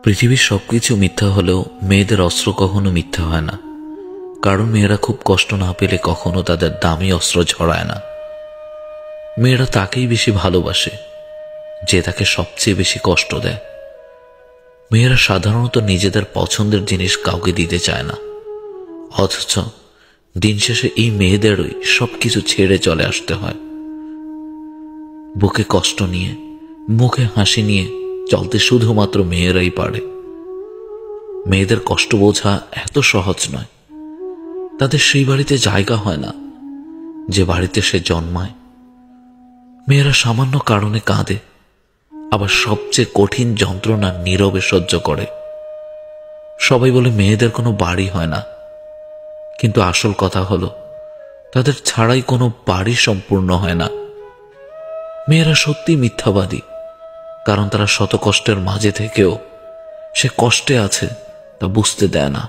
পৃথিবীর সবকিছু মিথ্যা হলেও মেয়েদের অস্ত্র কখনো মিথ্যা হয় না, কারণ মেয়েরা খুব কষ্ট না পেলে কখনো তাদের দামি অস্ত্র ঝরায় না। মেয়েরা তাকেই বেশি ভালোবাসে যে তাকে সবচেয়ে বেশি কষ্ট দেয়। মেয়েরা সাধারণত নিজেদের পছন্দের জিনিস কাউকে দিতে চায় না, অথচ দিন শেষে এই মেয়েদেরই সবকিছু ছেড়ে চলে আসতে হয়। বুকে কষ্ট নিয়ে, মুখে হাসি নিয়ে চলতে শুধুমাত্র মেয়েরাই পারে। মেয়েদের কষ্ট বোঝা এত সহজ নয়। তাদের সেই বাড়িতে জায়গা হয় না যে বাড়িতে সে জন্মায়। মেয়েরা সামান্য কারণে কাঁদে, আবার সবচেয়ে কঠিন যন্ত্রণা নীরবে সহ্য করে। সবাই বলে মেয়েদের কোনো বাড়ি হয় না, কিন্তু আসল কথা হলো তাদের ছাড়াই কোনো বাড়ি সম্পূর্ণ হয় না। মেয়েরা সত্যি মিথ্যাবাদী, কারণ তারা শত কষ্টের মাঝে থেকেও সে কষ্টে আছে তা বুঝতে দেয় না।